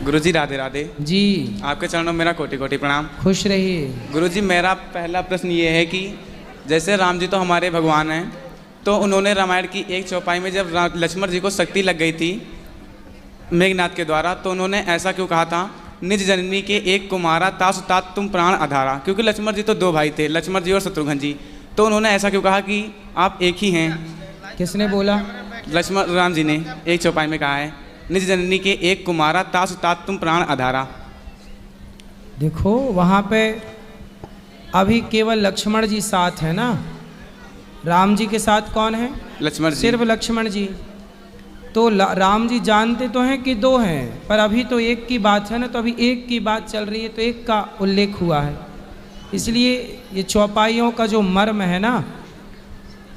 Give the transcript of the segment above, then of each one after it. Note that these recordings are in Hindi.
गुरुजी राधे राधे जी। आपके चरणों में मेरा कोटि कोटि प्रणाम। खुश रहिए। गुरुजी मेरा पहला प्रश्न ये है कि जैसे राम जी तो हमारे भगवान हैं, तो उन्होंने रामायण की एक चौपाई में जब लक्ष्मण जी को शक्ति लग गई थी मेघनाथ के द्वारा, तो उन्होंने ऐसा क्यों कहा था, निज जननी के एक कुमारा तासु तात तुम प्राण आधारा, क्योंकि लक्ष्मण जी तो दो भाई थे, लक्ष्मण जी और शत्रुघ्न जी, तो उन्होंने ऐसा क्यों कहा कि आप एक ही हैं? किसने बोला? लक्ष्मण राम जी ने एक चौपाई में कहा है, निज जननी के एक कुमारा तासु तात तुम प्राण आधारा। देखो वहाँ पे अभी केवल लक्ष्मण जी साथ है ना, राम जी के साथ कौन है? लक्ष्मण जी। सिर्फ लक्ष्मण जी। तो राम जी जानते तो हैं कि दो हैं, पर अभी तो एक की बात है ना, तो अभी एक की बात चल रही है, तो एक का उल्लेख हुआ है। इसलिए ये चौपाइयों का जो मर्म है ना,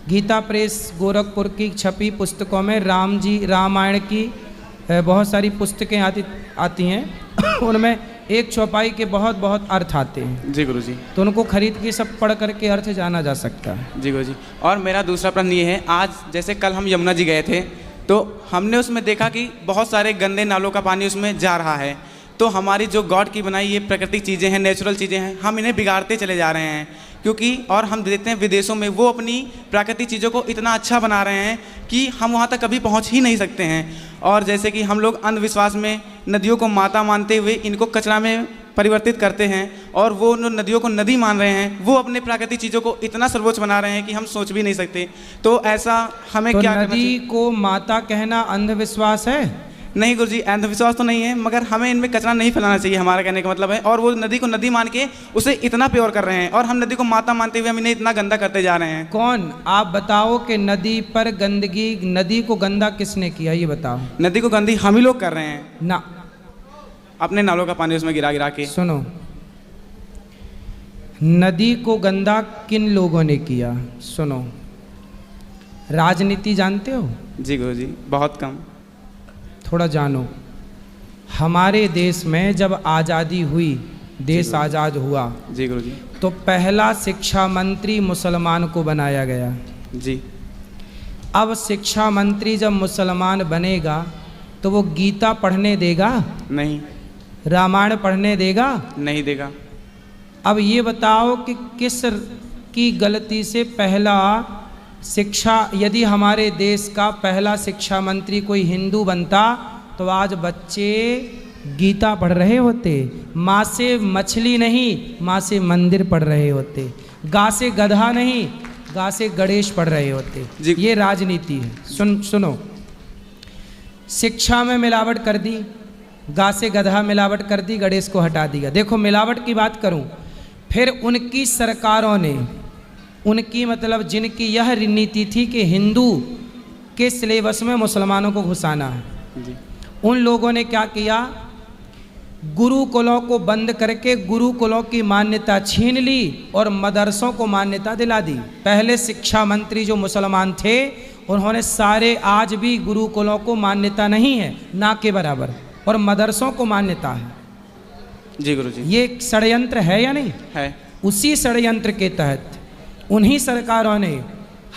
गीता प्रेस गोरखपुर की छपी पुस्तकों में राम जी रामायण की बहुत सारी पुस्तकें आती हैं उनमें एक चौपाई के बहुत बहुत अर्थ आते हैं। जी गुरुजी। तो उनको खरीद के सब पढ़ करके अर्थ जाना जा सकता है। जी गुरुजी। और मेरा दूसरा प्रश्न ये है, आज जैसे कल हम यमुना जी गए थे, तो हमने उसमें देखा कि बहुत सारे गंदे नालों का पानी उसमें जा रहा है, तो हमारी जो गॉड की बनाई ये प्राकृतिक चीज़ें हैं, नेचुरल चीज़ें हैं, हम इन्हें बिगाड़ते चले जा रहे हैं, क्योंकि और हम देखते हैं विदेशों में वो अपनी प्राकृतिक चीज़ों को इतना अच्छा बना रहे हैं कि हम वहाँ तक कभी पहुँच ही नहीं सकते हैं। और जैसे कि हम लोग अंधविश्वास में नदियों को माता मानते हुए इनको कचरा में परिवर्तित करते हैं, और वो नदियों को नदी मान रहे हैं, वो अपने प्राकृतिक चीज़ों को इतना सर्वोच्च बना रहे हैं कि हम सोच भी नहीं सकते। तो ऐसा हमें तो क्या नदी को माता कहना अंधविश्वास है? नहीं गुरुजी, अंधविश्वास तो नहीं है, मगर हमें इनमें कचरा नहीं फैलाना चाहिए, हमारा कहने का मतलब है। और वो नदी को नदी मान के उसे इतना प्योर कर रहे हैं, और हम नदी को माता मानते हुए हम इन्हें इतना गंदा करते जा रहे हैं। कौन? आप बताओ कि नदी पर गंदगी, नदी को गंदा किसने किया, ये बताओ। नदी को गंदी हम ही लोग कर रहे हैं ना, अपने नालों का पानी उसमें गिरा गिरा के। सुनो, नदी को गंदा किन लोगों ने किया? सुनो, राजनीति जानते हो? जी गुरुजी, बहुत कम। थोड़ा जानो। हमारे देश में जब आज़ादी हुई, देश आज़ाद हुआ, जी गुरुजी, तो पहला शिक्षा मंत्री मुसलमान को बनाया गया। जी। अब शिक्षा मंत्री जब मुसलमान बनेगा तो वो गीता पढ़ने देगा? नहीं। रामायण पढ़ने देगा? नहीं देगा। अब ये बताओ कि किस की गलती से पहला शिक्षा, यदि हमारे देश का पहला शिक्षा मंत्री कोई हिंदू बनता तो आज बच्चे गीता पढ़ रहे होते, माँ से मछली नहीं, माँ से मंदिर पढ़ रहे होते, गा से गधा नहीं, गा से गणेश पढ़ रहे होते। ये राजनीति है। सुनो, शिक्षा में मिलावट कर दी, गा से गधा मिलावट कर दी, गणेश को हटा दिया। देखो मिलावट की बात करूं, फिर उनकी सरकारों ने, उनकी मतलब जिनकी यह नीति थी कि हिंदू के सिलेबस में मुसलमानों को घुसाना है, उन लोगों ने क्या किया, गुरुकुलों को बंद करके गुरुकुलों की मान्यता छीन ली और मदरसों को मान्यता दिला दी। पहले शिक्षा मंत्री जो मुसलमान थे उन्होंने सारे, आज भी गुरुकुलों को मान्यता नहीं है, ना के बराबर, और मदरसों को मान्यता है। जी गुरुजी। ये षड्यंत्र है या नहीं है? उसी षड्यंत्र के तहत उन्हीं सरकारों ने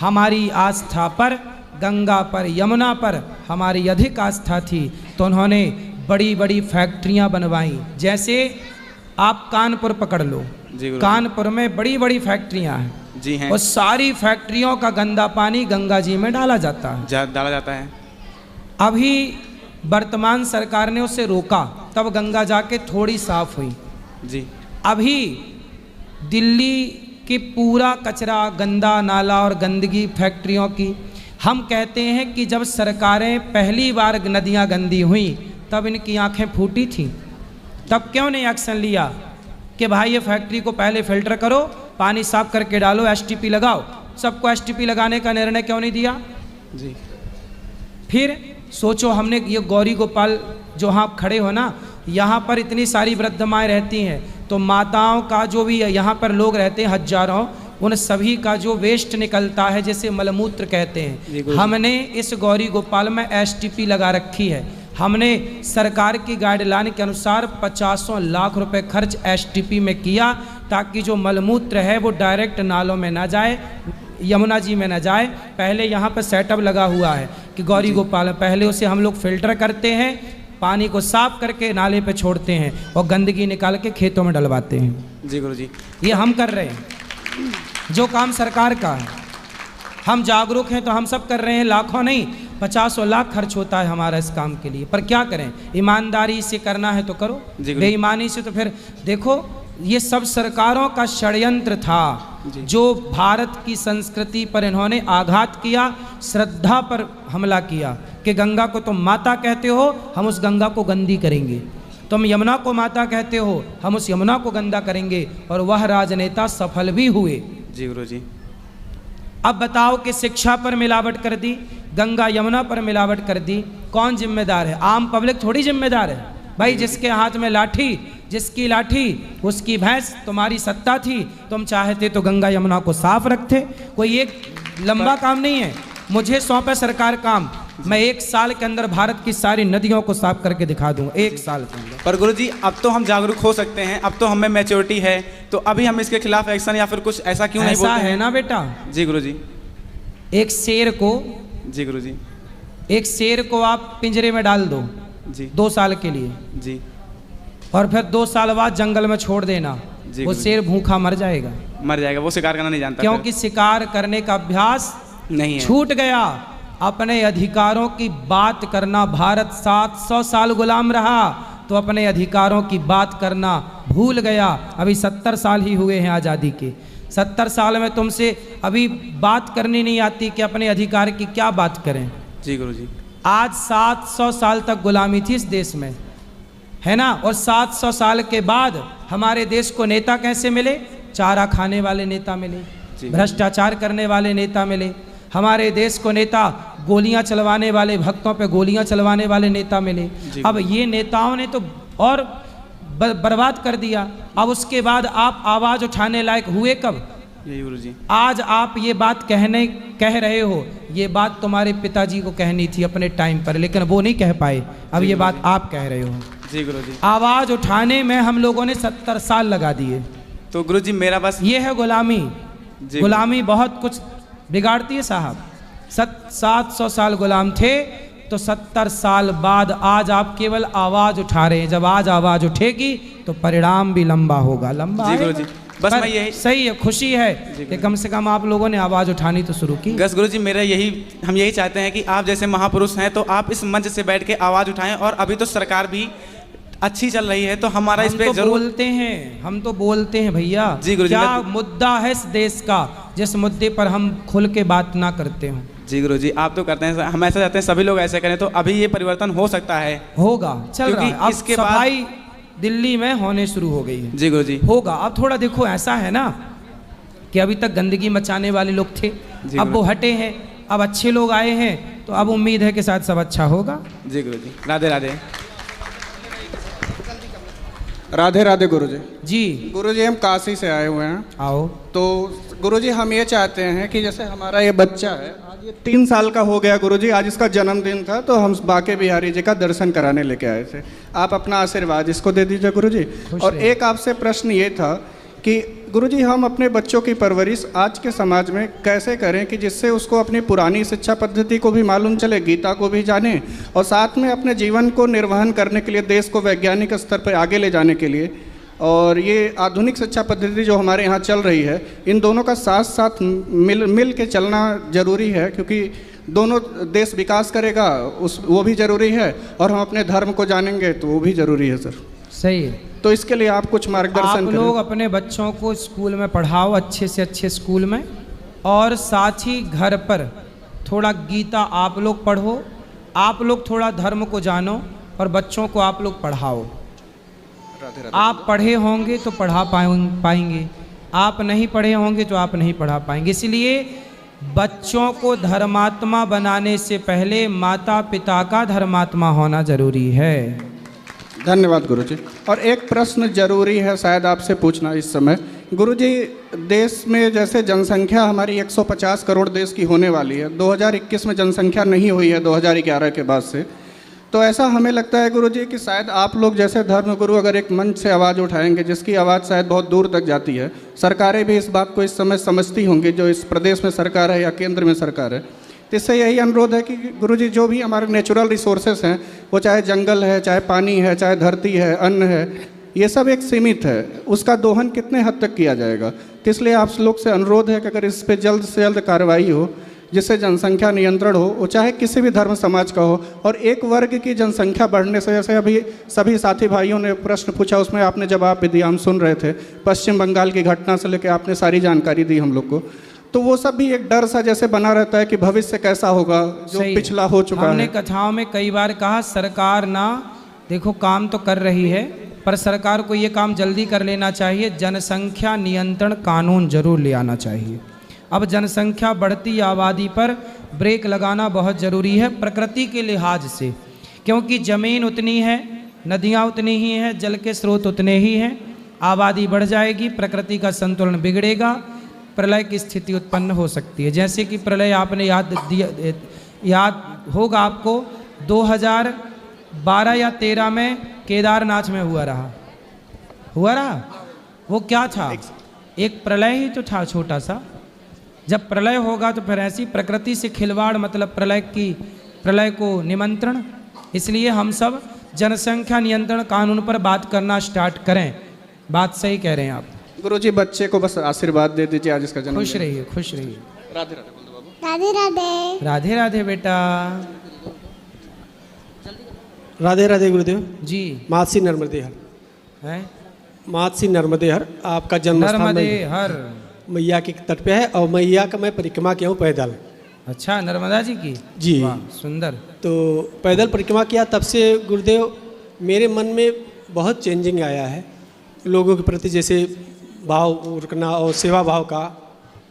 हमारी आस्था पर, गंगा पर, यमुना पर हमारी अधिक आस्था थी, तो उन्होंने बड़ी बड़ी फैक्ट्रियां बनवाई। जैसे आप कानपुर पकड़ लो, कानपुर में बड़ी बड़ी फैक्ट्रियां हैं। जी हैं। और सारी फैक्ट्रियों का गंदा पानी गंगा जी में डाला जाता है। डाला जाता है। अभी वर्तमान सरकार ने उसे रोका, तब गंगा जाके थोड़ी साफ हुई। जी। अभी दिल्ली कि पूरा कचरा, गंदा नाला और गंदगी फैक्ट्रियों की, हम कहते हैं कि जब सरकारें पहली बार नदियां गंदी हुई तब इनकी आंखें फूटी थीं, तब क्यों नहीं एक्शन लिया कि भाई ये फैक्ट्री को पहले फिल्टर करो, पानी साफ करके डालो, एसटीपी लगाओ? सबको एसटीपी लगाने का निर्णय क्यों नहीं दिया? जी। फिर सोचो, हमने ये गौरी गोपाल जो आप खड़े हो ना, यहाँ पर इतनी सारी वृद्ध माएँ रहती हैं, तो माताओं का जो भी यहाँ पर लोग रहते हैं हजारों, उन सभी का जो वेस्ट निकलता है, जैसे मलमूत्र कहते हैं, हमने इस गौरी गोपाल में एसटीपी लगा रखी है। हमने सरकार की गाइडलाइन के अनुसार 50 लाख रुपए खर्च एसटीपी में किया, ताकि जो मलमूत्र है वो डायरेक्ट नालों में ना जाए, यमुना जी में न जाए। पहले यहाँ पर सेटअप लगा हुआ है कि गौरी गोपाल, पहले उसे हम लोग फिल्टर करते हैं, पानी को साफ करके नाले पे छोड़ते हैं और गंदगी निकाल के खेतों में डलवाते हैं। जी गुरुजी। ये हम कर रहे हैं, जो काम सरकार का है। हम जागरूक हैं तो हम सब कर रहे हैं, लाखों नहीं 50 लाख खर्च होता है हमारा इस काम के लिए, पर क्या करें, ईमानदारी से करना है तो करो, बेईमानी से तो फिर देखो ये सब सरकारों का षड्यंत्र था जो भारत की संस्कृति पर इन्होंने आघात किया, श्रद्धा पर हमला किया कि गंगा को तुम माता कहते हो, हम उस गंगा को गंदी करेंगे, तुम यमुना को माता कहते हो, हम उस यमुना को गंदा करेंगे, और वह राजनेता सफल भी हुए। जी गुरुजी। अब बताओ कि शिक्षा पर मिलावट कर दी, गंगा यमुना पर मिलावट कर दी, कौन जिम्मेदार है? आम पब्लिक थोड़ी जिम्मेदार है भाई। जिसके हाथ में लाठी, जिसकी लाठी उसकी भैंस, तुम्हारी सत्ता थी, तुम चाहते तो गंगा यमुना को साफ रखते। कोई एक लंबा काम नहीं है, मुझे सौंपे सरकार काम, मैं 1 साल के अंदर भारत की सारी नदियों को साफ करके दिखा दूंगा, 1 साल के अंदर। पर गुरुजी अब तो हम जागरूक हो सकते हैं, अब तो हमें मैच्योरिटी है, तो अभी हम इसके खिलाफ एक्शन या फिर कुछ ऐसा क्यों नहीं बोलते हैं? है ना बेटा। जी गुरुजी। एक शेर को, जी गुरुजी, एक शेर को आप पिंजरे में डाल दो जी 2 साल के लिए जी, और फिर 2 साल बाद जंगल में छोड़ देना, वो शेर भूखा मर जाएगा। मर जाएगा, वो शिकार करना नहीं जानता, क्योंकि शिकार करने का अभ्यास नहीं है, छूट गया। अपने अधिकारों की बात करना, भारत 700 साल गुलाम रहा तो अपने अधिकारों की बात करना भूल गया। अभी 70 साल ही हुए हैं आज़ादी के, 70 साल में तुमसे अभी बात करनी नहीं आती कि अपने अधिकार की क्या बात करें। जी गुरुजी। आज 700 साल तक गुलामी थी इस देश में, है ना, और 700 साल के बाद हमारे देश को नेता कैसे मिले? चारा खाने वाले नेता मिले, भ्रष्टाचार करने वाले नेता मिले, हमारे देश को नेता गोलियां चलवाने वाले, भक्तों पे गोलियां चलवाने वाले नेता मिले। अब ये नेताओं ने तो और बर्बाद कर दिया। अब उसके बाद आप आवाज़ उठाने लायक हुए कब? यही गुरुजी। आज आप ये बात कह रहे हो, ये बात तुम्हारे पिताजी को कहनी थी अपने टाइम पर, लेकिन वो नहीं कह पाए, अब ये बात आप कह रहे हो। जी गुरुजी। आवाज़ उठाने में हम लोगों ने 70 साल लगा दिए। तो गुरुजी मेरा बस ये है गुलामी। गुलामी बहुत कुछ बिगाड़ती है साहब। 700 साल गुलाम थे तो 70 साल बाद आज आप केवल आवाज़ उठा रहे हैं। जब आज आवाज़ उठेगी तो परिणाम भी लंबा होगा, लंबा। जी गुरुजी, बस मैं यही, सही है, खुशी है कि कम से कम आप लोगों ने आवाज़ उठानी तो शुरू की। बस गुरुजी मेरा हम यही चाहते हैं कि आप जैसे महापुरुष हैं तो आप इस मंच से बैठ के आवाज़ उठाएं। और अभी तो सरकार भी अच्छी चल रही है तो हमारा इस पे तो बोलते हैं, हम तो बोलते हैं भैया। जी गुरुजी। क्या मुद्दा है इस देश का जिस मुद्दे पर हम खुल के बात ना करते हो? जी गुरुजी आप तो करते हैं, हम ऐसा चाहते हैं सभी लोग ऐसे करें तो अभी ये परिवर्तन हो सकता है, होगा, चल रहा है। अब इसके सफाई दिल्ली में होने शुरू हो गई है। जी गुरुजी। होगा। अब थोड़ा देखो, ऐसा है ना कि अभी तक गंदगी मचाने वाले लोग थे, अब वो हटे हैं, अब अच्छे लोग आए हैं, तो अब उम्मीद है कि शायद सब अच्छा होगा। जी गुरुजी। राधे राधे। राधे राधे गुरुजी। जी गुरुजी हम काशी से आए हुए हैं। आओ। तो गुरुजी हम ये चाहते हैं कि जैसे हमारा ये बच्चा है, आज ये 3 साल का हो गया गुरुजी, आज इसका जन्मदिन था तो हम बांके बिहारी जी का दर्शन कराने लेके आए थे। आप अपना आशीर्वाद इसको दे दीजिए गुरुजी। और एक आपसे प्रश्न ये था कि गुरुजी हम अपने बच्चों की परवरिश आज के समाज में कैसे करें कि जिससे उसको अपनी पुरानी शिक्षा पद्धति को भी मालूम चले, गीता को भी जाने, और साथ में अपने जीवन को निर्वहन करने के लिए, देश को वैज्ञानिक स्तर पर आगे ले जाने के लिए, और ये आधुनिक शिक्षा पद्धति जो हमारे यहाँ चल रही है, इन दोनों का साथ साथ मिल के चलना जरूरी है, क्योंकि दोनों देश विकास करेगा वो भी ज़रूरी है, और हम अपने धर्म को जानेंगे तो वो भी ज़रूरी है सर। सही है। तो इसके लिए आप कुछ मार्गदर्शन आप लोग अपने बच्चों को स्कूल में पढ़ाओ, अच्छे से अच्छे स्कूल में, और साथ ही घर पर थोड़ा गीता आप लोग पढ़ो, आप लोग थोड़ा धर्म को जानो, और बच्चों को आप लोग पढ़ाओ। आप पढ़े होंगे तो पढ़ा पाएंगे, आप नहीं पढ़े होंगे तो आप नहीं पढ़ा पाएंगे। इसलिए बच्चों को धर्मात्मा बनाने से पहले माता पिता का धर्मात्मा होना जरूरी है। धन्यवाद गुरुजी। और एक प्रश्न जरूरी है शायद आपसे पूछना इस समय गुरुजी, देश में जैसे जनसंख्या हमारी 150 करोड़ देश की होने वाली है, 2021 में जनसंख्या नहीं हुई है 2011 के बाद से, तो ऐसा हमें लगता है गुरुजी कि शायद आप लोग जैसे धर्मगुरु अगर एक मंच से आवाज़ उठाएंगे जिसकी आवाज़ शायद बहुत दूर तक जाती है, सरकारें भी इस बात को इस समय समझती होंगी, जो इस प्रदेश में सरकार है या केंद्र में सरकार है, तो इससे यही अनुरोध है कि गुरुजी जो भी हमारे नेचुरल रिसोर्सेस हैं, वो चाहे जंगल है, चाहे पानी है, चाहे धरती है, अन्न है, ये सब एक सीमित है, उसका दोहन कितने हद तक किया जाएगा। तो इसलिए आप लोग से अनुरोध है कि अगर इस पर जल्द से जल्द कार्रवाई हो जिससे जनसंख्या नियंत्रण हो, वो चाहे किसी भी धर्म समाज का हो। और एक वर्ग की जनसंख्या बढ़ने से, जैसे अभी सभी साथी भाइयों ने प्रश्न पूछा, उसमें आपने जवाब भी दिया, हम सुन रहे थे, पश्चिम बंगाल की घटना से लेकर आपने सारी जानकारी दी हम लोग को, तो वो सब भी एक डर सा जैसे बना रहता है कि भविष्य कैसा होगा, जो पिछला हो चुका है। हमने कथाओं में कई बार कहा सरकार ना देखो काम तो कर रही है, पर सरकार को ये काम जल्दी कर लेना चाहिए, जनसंख्या नियंत्रण कानून जरूर ले आना चाहिए। अब जनसंख्या बढ़ती आबादी पर ब्रेक लगाना बहुत ज़रूरी है प्रकृति के लिहाज से, क्योंकि ज़मीन उतनी है, नदियाँ उतनी ही हैं, जल के स्रोत उतने ही हैं, आबादी बढ़ जाएगी, प्रकृति का संतुलन बिगड़ेगा, प्रलय की स्थिति उत्पन्न हो सकती है। जैसे कि प्रलय आपने याद होगा आपको 2012 या 13 में केदारनाथ में हुआ रहा। वो क्या था? एक प्रलय ही तो था छोटा सा। जब प्रलय होगा तो फिर ऐसी प्रकृति से खिलवाड़, मतलब प्रलय को निमंत्रण। इसलिए हम सब जनसंख्या नियंत्रण कानून पर बात करना स्टार्ट करें। बात सही कह रहे हैं आप। गुरुजी बच्चे को बस आशीर्वाद दे दीजिए, आज इसका जन्मदिन। खुश रहिए, खुश रहिए। राधे राधे बोल दो बाबू। राधे राधे। राधे राधे बेटा। राधे राधे गुरुदेव जी। मातसी नर्मदे हर है, मातसी नर्मदे हर आपका जन्म स्थान नर्मदे हर मैया के तट पे है, और मैया का मैं परिक्रमा किया हूँ पैदल। अच्छा, नर्मदा जी की? जी। वाह, सुंदर। तो पैदल परिक्रमा किया, तब से गुरुदेव मेरे मन में बहुत चेंजिंग आया है लोगों के प्रति, जैसे भाव रखना और सेवा भाव का।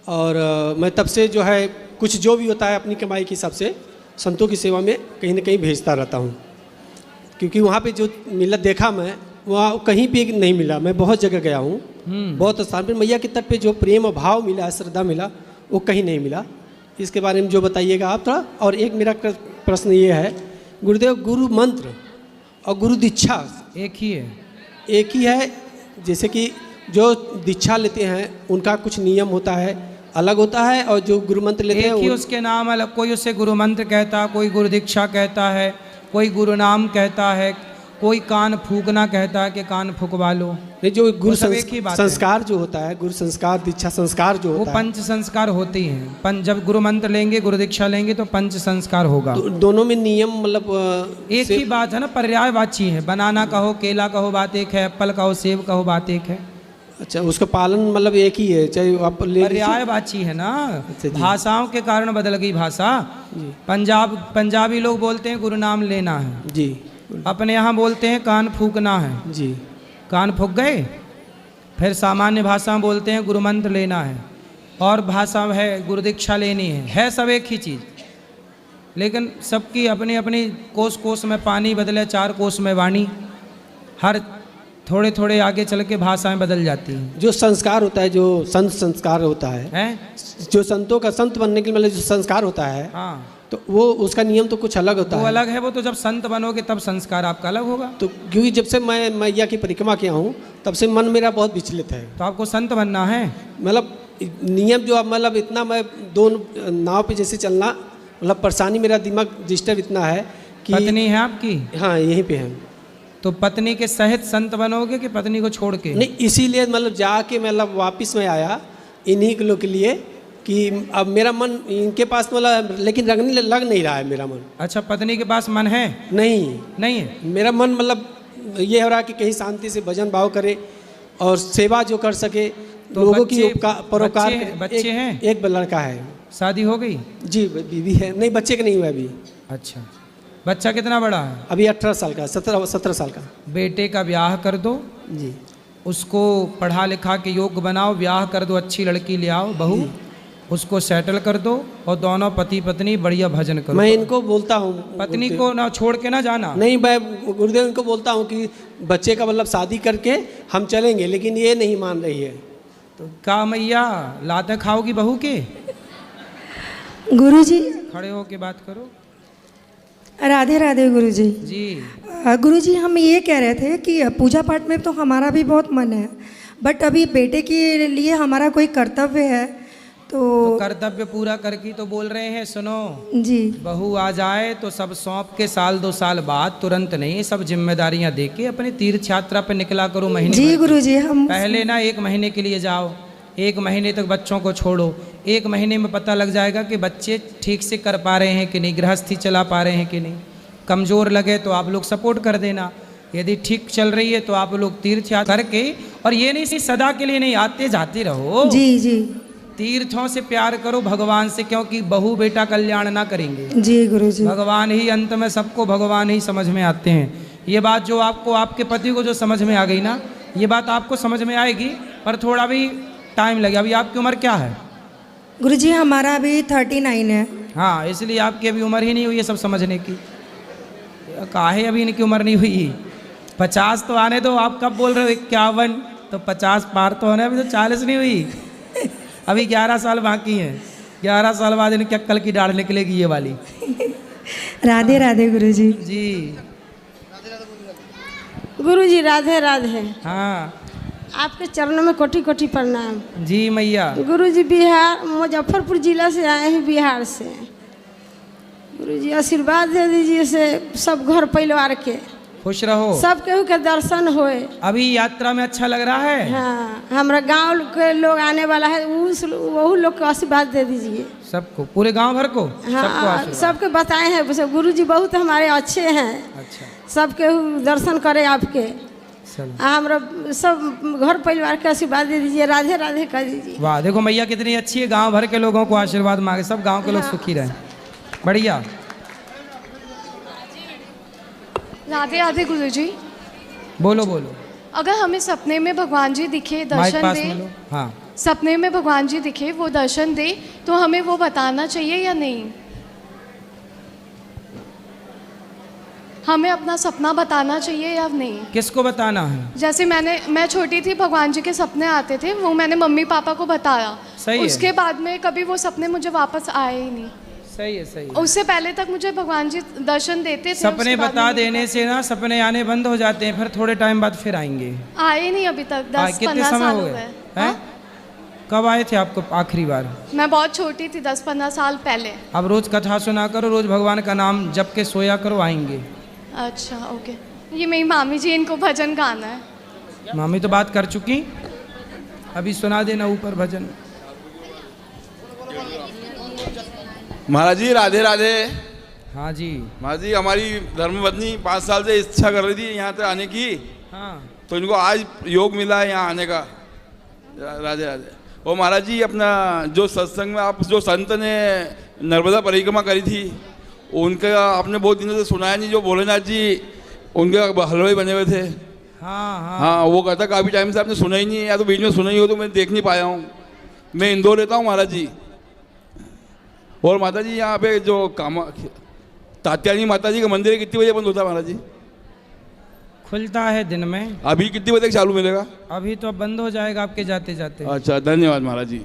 और मैं तब से जो है कुछ जो भी होता है अपनी कमाई के हिसाब से संतों की सेवा में कहीं ना कहीं भेजता रहता हूँ, क्योंकि वहाँ पे जो मिला देखा मैं, वहाँ कहीं भी नहीं मिला। मैं बहुत जगह गया हूँ, बहुत स्थान पर मैया के तट पे जो प्रेम और भाव मिला, श्रद्धा मिला, वो कहीं नहीं मिला। इसके बारे में जो बताइएगा आप थोड़ा। और एक मेरा प्रश्न ये है गुरुदेव, गुरु मंत्र और गुरु दीक्षा एक ही है? एक ही है। जैसे कि जो दीक्षा लेते हैं उनका कुछ नियम होता है, अलग होता है, और जो गुरु मंत्र लेते हैं एक ही उसके नाम अलग। कोई उसे गुरु मंत्र कहता, कोई गुरु दीक्षा कहता है, कोई गुरु नाम कहता है, कोई कान फूकना कहता है कि कान फूकवा लो। नहीं, जो गुरु संस्कार जो होता है, गुरु संस्कार, दीक्षा संस्कार जो होता है, वो पंच संस्कार होते हैं। जब गुरु मंत्र लेंगे, गुरु दीक्षा लेंगे तो पंच संस्कार होगा। दोनों में नियम मतलब एक ही बात है ना, पर्यायवाची है। बनाना कहो, केला कहो, बात एक है, एप्पल कहो, सेब कहो, बात एक है। अच्छा, उसका पालन मतलब एक ही है, चाहे आप पर्यायवाची है ना। भाषाओं के कारण बदल गई भाषा। पंजाबी लोग बोलते हैं गुरु नाम लेना है जी, अपने यहाँ बोलते हैं कान फूकना है जी, कान फूक गए। फिर सामान्य भाषा में बोलते हैं गुरु मंत्र लेना है, और भाषा है गुरु दीक्षा लेनी है सब एक ही चीज़, लेकिन सबकी अपनी अपनी कोस कोस में पानी बदले, चार कोस में वाणी। हर थोड़े थोड़े आगे चल के भाषाएं बदल जाती हैं। जो संस्कार होता है, जो संत संस्कार होता है, जो संतों का संत बनने के लिए मतलब जो संस्कार होता है, हाँ, तो वो उसका नियम तो कुछ अलग होता है। वो अलग है। वो तो जब संत बनोगे तब संस्कार आपका अलग होगा। तो क्योंकि जब से मैं मैया की परिक्रमा किया हूँ तब से मन मेरा बहुत विचलित है। तो आपको संत बनना है। मतलब नियम जो मतलब इतना, मैं दो नाव पे जैसे चलना, मतलब परेशानी, मेरा दिमाग डिस्टर्ब इतना है कि। पत्नी है आपकी? हाँ, यहीं पे है। तो पत्नी के सहित संत बनोगे कि पत्नी को छोड़ के? नहीं, इसीलिए मतलब जाके मतलब वापस में आया इन्हीं के लोग के लिए कि अब मेरा मन इनके पास मतलब, लेकिन लग नहीं रहा है मेरा मन। अच्छा, पत्नी के पास मन है? नहीं है। मेरा मन मतलब ये हो रहा है कि कहीं शांति से भजन भाव करे और सेवा जो कर सके, तो लोगों की परोपकार। बच्चे हैं? एक लड़का है। शादी हो गई? जी, बीवी है। नहीं, बच्चे का नहीं हुआ अभी। अच्छा, बच्चा कितना बड़ा है? अभी 18 साल का, 17 साल का। बेटे का ब्याह कर दो जी, उसको पढ़ा लिखा के योग्य बनाओ, ब्याह कर दो, अच्छी लड़की ले आओ, बहू, उसको सेटल कर दो, और दोनों पति पत्नी बढ़िया भजन करो। मैं इनको बोलता हूँ, पत्नी को ना छोड़ के ना जाना। नहीं, मैं गुरुदेव इनको बोलता हूँ कि बच्चे का मतलब शादी करके हम चलेंगे, लेकिन ये नहीं मान रही है। तो का मैया लाते खाओगी बहू के? गुरुजी, खड़े हो के बात करो। राधे राधे गुरुजी। जी। गुरुजी, हम ये कह रहे थे कि पूजा पाठ में तो हमारा भी बहुत मन है, बट अभी बेटे के लिए हमारा कोई कर्तव्य है, तो कर्तव्य पूरा करके तो बोल रहे हैं, सुनो जी बहू आ जाए तो सब सौंप के साल 2 साल बाद, तुरंत नहीं, सब जिम्मेदारियां दे के अपनी तीर्थ यात्रा पे निकला करो महीने जी भर की। गुरुजी हम पहले ना 1 महीने के लिए जाओ, 1 महीने तक बच्चों को छोड़ो, 1 महीने में पता लग जाएगा कि बच्चे ठीक से कर पा रहे हैं कि नहीं, गृहस्थी चला पा रहे हैं कि नहीं। कमज़ोर लगे तो आप लोग सपोर्ट कर देना, यदि ठीक चल रही है तो आप लोग तीर्थ यात्रा करके, और ये नहीं सदा के लिए नहीं, आते जाते रहो। जी जी तीर्थों से प्यार करो भगवान से, क्योंकि बहू बेटा कल्याण ना करेंगे, जी गुरुजी भगवान ही अंत में, सबको भगवान ही समझ में आते हैं। ये बात जो आपको, आपके पति को जो समझ में आ गई ना, ये बात आपको समझ में आएगी, पर थोड़ा भी टाइम लगे। अभी आपकी उम्र क्या है? गुरुजी हमारा अभी 39 है। हाँ, इसलिए आपकी अभी उम्र ही नहीं हुई है सब समझने की। काहे अभी इनकी उम्र नहीं हुई? 50 तो आने दो, आप कब बोल रहे हो 51? तो 50 पार तो होने, अभी तो 40 नहीं हुई, अभी 11 साल बाकी हैं। 11 साल बाद इनकी अक्कल की डाढ़ निकलेगी ये वाली। राधे राधे गुरुजी। जी गुरुजी राधे राधे। हाँ आपके चरणों में कोटि कोटि प्रणाम। जी मैया। गुरुजी बिहार मुजफ्फरपुर जिला से आए हैं, बिहार से। गुरुजी आशीर्वाद दे दीजिए से सब घर परिवार के खुश रहो, सब केहू के दर्शन होए। अभी यात्रा में अच्छा लग रहा है? हाँ, हमारा गांव के लोग आने वाला है, वही लोग को आशीर्वाद दे दीजिए। सबको, पूरे गांव भर को? सबको हाँ, आशीर्वाद। सबके बताए हैं गुरुजी बहुत हमारे अच्छे हैं। अच्छा, सब केहू दर्शन करे आपके, चलो। हमारा सब घर परिवार के आशीर्वाद दे दीजिए, राधे राधे कर दीजिए। वाह, देखो मैया कितनी अच्छी है, गांव भर के लोगों को आशीर्वाद मांगे, सब गांव के लोग सुखी रहें। बढ़िया। राधे राधे गुरुजी। बोलो बोलो। अगर हमें सपने में भगवान जी दिखे, माइक दर्शन पास दे, में लो। हाँ, सपने में भगवान जी दिखे, वो दर्शन दे, तो हमें वो बताना चाहिए या नहीं? हमें अपना सपना बताना चाहिए या नहीं? किसको बताना है? जैसे मैं छोटी थी, भगवान जी के सपने आते थे, वो मैंने मम्मी पापा को बताया। सही है। उसके बाद में कभी वो सपने मुझे वापस आए ही नहीं। सही है, सही है। उससे पहले तक मुझे भगवान जी दर्शन देते थे। सपने उसके बाद बता में देने से ना सपने आने बंद हो जाते हैं, फिर थोड़े टाइम बाद फिर आएंगे। आए नहीं अभी तक, 10-15 कितने समय साल हो हो गए गए। हैं? कब आए थे आपको आखिरी बार? मैं बहुत छोटी थी, 10-15 साल पहले। अब रोज कथा सुना करो, रोज भगवान का नाम जप के सोया करो, आएंगे। अच्छा, ओके। ये मेरी मामी जी, इनको भजन गाना है। मामी तो बात कर चुकी, अभी सुना देना ऊपर भजन। महाराज जी राधे राधे। हाँ जी। महाराज जी, हमारी धर्मपत्नी 5 साल से इच्छा कर रही थी यहाँ तक आने की, हाँ, तो इनको आज योग मिला है यहाँ आने का। राधे राधे। और महाराज जी, अपना जो सत्संग में आप जो संत ने नर्मदा परिक्रमा करी थी, उनका आपने बहुत दिनों से सुनाया नहीं। जो भोलेनाथ जी उनके हलवाई बने हुए थे। हाँ हाँ हाँ, वो कहता काफ़ी टाइम से आपने सुना ही नहीं है, या तो बीच में सुना ही हो तो मैं देख नहीं पाया हूँ। मैं इंदौर रहता हूँ महाराज जी। और माता जी, यहाँ पे जो तात्यानी माता जी का मंदिर है, कितनी बजे बंद होता है महाराज जी? खुलता है दिन में। अभी कितनी बजे तक चालू मिलेगा? अभी तो अब बंद हो जाएगा आपके जाते जाते। अच्छा, धन्यवाद महाराज जी।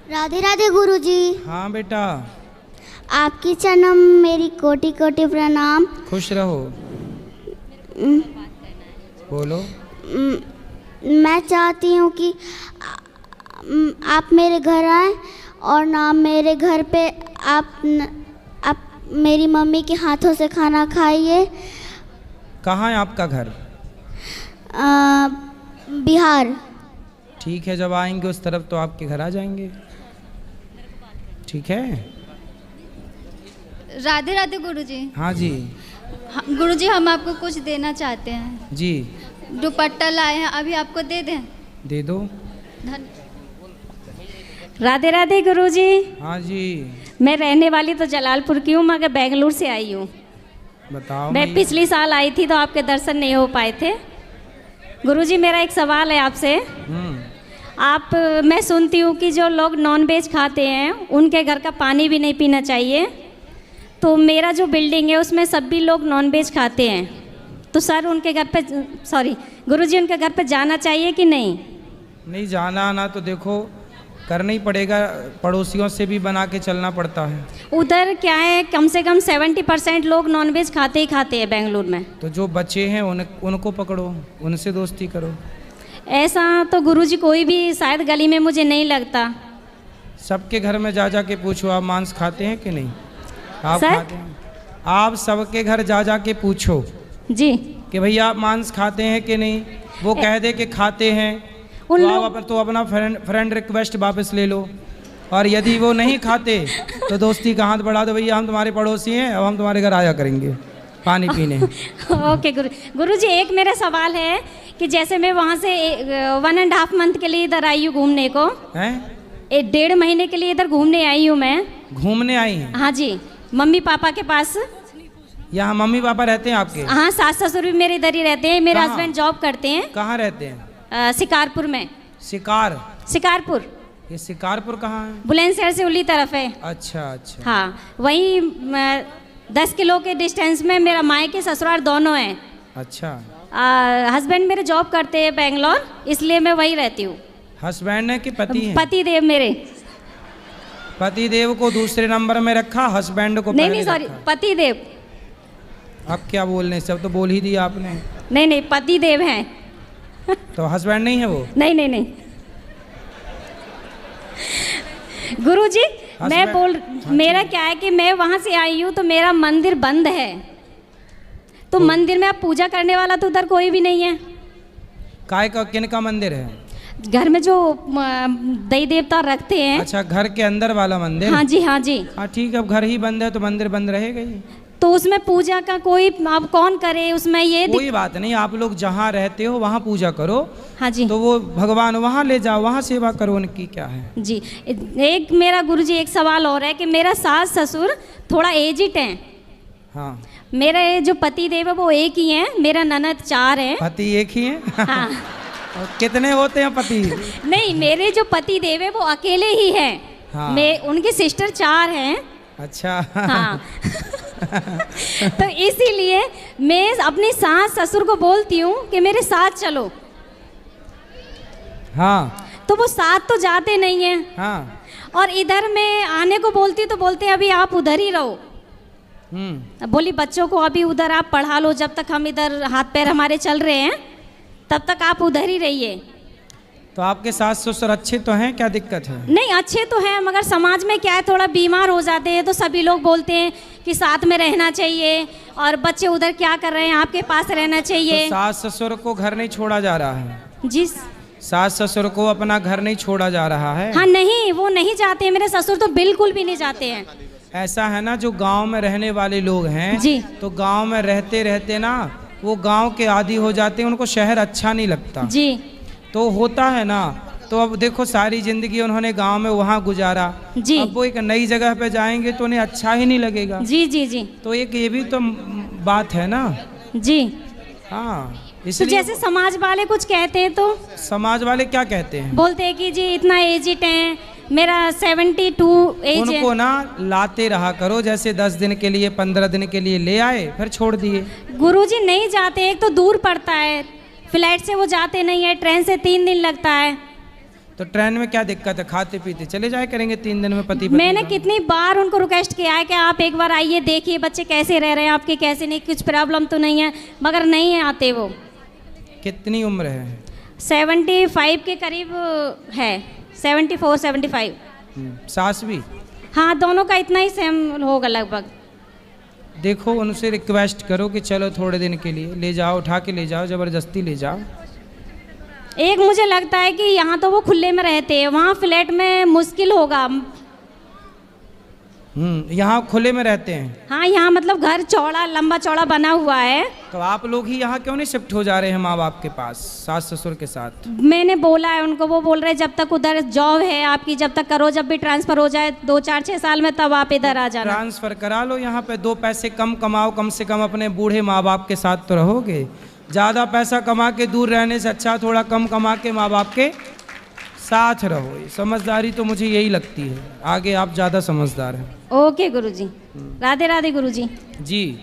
राधे राधे गुरुजी। हाँ बेटा। आपकी चरणों मेरी कोटि कोटि प्रणाम। खुश रहो। बोलो। मैं चाहती हूँ कि आप मेरे घर आए और ना मेरे घर पे आप मेरी मम्मी के हाथों से खाना खाइए। कहाँ है आपका घर? बिहार। ठीक है, जब आएंगे उस तरफ तो आपके घर आ जाएंगे। ठीक है। राधे राधे गुरुजी। हाँ जी। गुरुजी, हम आपको कुछ देना चाहते हैं जी। दुपट्टा लाए हैं, अभी आपको दे दें? दे दो। राधे राधे गुरुजी। हाँ जी। मैं रहने वाली तो जलालपुर की हूँ, मगर बेंगलुरु से आई हूँ। बताओ। मैं पिछली साल आई थी तो आपके दर्शन नहीं हो पाए थे। गुरुजी, मेरा एक सवाल है आपसे। मैं सुनती हूँ कि जो लोग नॉन वेज खाते हैं उनके घर का पानी भी नहीं पीना चाहिए। तो मेरा जो बिल्डिंग है उसमें सभी लोग नॉन वेज खाते हैं, तो सर उनके घर पे, सॉरी गुरुजी, उनके घर पे जाना चाहिए कि नहीं? नहीं जाना ना तो देखो करना ही पड़ेगा, पड़ोसियों से भी बना के चलना पड़ता है। उधर क्या है, कम से कम 70% लोग नॉनवेज खाते ही खाते हैं बेंगलुरु में। तो जो बच्चे हैं उनको पकड़ो, उनसे दोस्ती करो। ऐसा तो गुरुजी कोई भी शायद गली में मुझे नहीं लगता। सबके घर में जा जा के पूछो आप मांस खाते हैं कि नहीं। आप सर? खाते हैं? आप सबके घर जा जा के पूछो जी कि भैया आप मांस खाते हैं कि नहीं। वो कह दे कि खाते हैं उन तो लोग- आप तो अपना फ्रेंड रिक्वेस्ट वापस ले लो, और यदि वो नहीं खाते तो दोस्ती का हाथ बढ़ा दो, भैया हम तुम्हारे पड़ोसी हैं, अब हम तुम्हारे घर आया करेंगे पानी पीने। ओके गुरुजी, एक मेरा सवाल है कि जैसे मैं वहाँ से 1.5 मंथ के लिए इधर आई हूँ घूमने को, हैं? 1.5 महीने के लिए इधर घूमने आई हूँ मैं। घूमने आई हैं? हाँ जी, मम्मी पापा के पास। यहाँ मम्मी पापा रहते हैं आपके? हाँ, सास ससुर भी मेरे इधर ही रहते हैं। मेरे कहाँ? हस्बैंड जॉब करते हैं। कहाँ रहते हैं? शिकारपुर में। शिकारपुर। ये शिकारपुर कहाँ है? बुलंदशहर से उली तरफ है। अच्छा अच्छा। हाँ, वहीं 10 किलो के डिस्टेंस में मेरा मायके ससुराल दोनों हैं। अच्छा। हस्बैंड मेरे जॉब करते हैं बेंगलोर, इसलिए मैं वहीं रहती हूँ। हस्बैंड है कि पति है? पति देव मेरे। पति देव को दूसरे नंबर में रखा, हस्बैंड को नहीं पहले सॉरी, रखा। पति देव। अब क्या बोलने, सब तो बोल ही दिया आपने। नहीं पति देव हैं। तो हस्बैंड नहीं है वो? नहीं गुरुजी, मैं मेरा क्या है कि मैं वहाँ से आई हूँ तो मेरा मंदिर बंद है, तो मंदिर में अब पूजा करने वाला तो उधर कोई भी नहीं है। काय का किन का मंदिर है? घर में जो देवी देवता रखते हैं। अच्छा, घर के अंदर वाला मंदिर? हाँ जी हाँ जी। हाँ ठीक है, अब घर ही बंद है तो मंदिर बंद रहेगा ही। तो उसमें पूजा का कोई अब कौन करे उसमें, ये कोई बात नहीं, आप लोग जहाँ रहते हो वहाँ पूजा करो। हाँ जी। तो वो भगवान वहाँ ले जाओ, वहाँ सेवा करो, उनकी क्या है। जी, एक मेरा गुरुजी एक सवाल और है कि मेरा सास ससुर थोड़ा एजिड हैं। हाँ। मेरा ये जो पति देव है वो एक ही है, मेरा ननद 4 हैं। पति एक ही है? हाँ। और कितने होते हैं पति? नहीं, मेरे जो पति देव है वो अकेले ही हैं। हाँ। मैं उनकी सिस्टर 4 हैं। अच्छा। हाँ। तो इसीलिए मैं अपनी सास ससुर को बोलती हूँ कि मेरे साथ चलो। हाँ। तो वो साथ तो जाते नहीं हैं। हाँ। और इधर मैं आने को बोलती हूँ तो बोलते हैं अभी आप उधर ही रहो। बोली बच्चों को अभी उधर आप पढ़ा लो, जब तक हम इधर हाथ पैर हमारे चल रहे हैं तब तक आप उधर ही रहिए। तो आपके सास ससुर अच्छे तो हैं, क्या दिक्कत है? नहीं, अच्छे तो हैं, मगर समाज में क्या है, थोड़ा बीमार हो जाते हैं तो सभी लोग बोलते हैं कि साथ में रहना चाहिए, और बच्चे उधर क्या कर रहे हैं, आपके पास रहना चाहिए। तो सास ससुर को घर नहीं छोड़ा जा रहा है? जी, सास ससुर को अपना घर नहीं छोड़ा जा रहा है? हाँ नहीं, वो नहीं जाते हैं, मेरे ससुर तो बिल्कुल भी नहीं जाते हैं। ऐसा है ना, जो गांव में रहने वाले लोग हैं जी, तो गांव में रहते रहते ना वो गांव के आदी हो जाते हैं, उनको शहर अच्छा नहीं लगता जी। तो होता है ना। तो अब देखो, सारी जिंदगी उन्होंने गांव में वहाँ गुजारा जी। अब वो एक नई जगह पे जाएंगे तो उन्हें अच्छा ही नहीं लगेगा। जी जी जी। तो एक ये भी तो बात है ना। जी हाँ, तो इसलिए जैसे समाज वाले कुछ कहते हैं तो समाज वाले क्या कहते हैं? बोलते हैं कि जी इतना एजिड है, मेरा 72 एज है। उनको ना लाते रहा करो, जैसे 10 दिन के लिए 15 दिन के लिए ले आए फिर छोड़ दिए। गुरुजी नहीं जाते, एक तो दूर पड़ता है, फ्लाइट से वो जाते नहीं है, ट्रेन से 3 दिन लगता है। तो ट्रेन में क्या दिक्कत है, खाते पीते चले जाए करेंगे 3 दिन में पति। मैंने कितनी बार उनको रिक्वेस्ट किया है कि आप एक बार आइए, देखिए बच्चे कैसे रह रहे हैं आपके, कैसे नहीं, कुछ प्रॉब्लम तो नहीं है, मगर नहीं आते वो। कितनी उम्र है? 75 के करीब है, 74 75। सास भी? हाँ, दोनों का इतना ही सेम होगा लगभग। देखो, उनसे रिक्वेस्ट करो कि चलो थोड़े दिन के लिए ले जाओ, उठा के ले जाओ, ज़बरदस्ती ले जाओ। एक मुझे लगता है कि यहाँ तो वो खुले में रहते हैं, वहाँ फ्लैट में मुश्किल होगा। यहाँ खुले में रहते हैं? हाँ, यहाँ मतलब घर चौड़ा, लंबा चौड़ा बना हुआ है। तो आप लोग ही यहाँ क्यों नहीं शिफ्ट हो जा रहे हैं माँ बाप के पास, सास ससुर के साथ? मैंने बोला है उनको, वो बोल रहे हैं जब तक उधर जॉब है आपकी, जब तक करो, जब भी ट्रांसफ़र हो जाए 2 4 6 साल में, तब आप इधर आ जाना। ट्रांसफ़र करा लो, यहाँ पे 2 पैसे कम कमाओ, कम से कम अपने बूढ़े माँ बाप के साथ तो रहोगे। ज़्यादा पैसा कमा के दूर रहने से अच्छा थोड़ा कम कमा के माँ बाप के साथ रहो। समझदारी तो मुझे यही लगती है, आगे आप ज़्यादा समझदार हैं। ओके गुरुजी, राधे राधे गुरुजी। जी।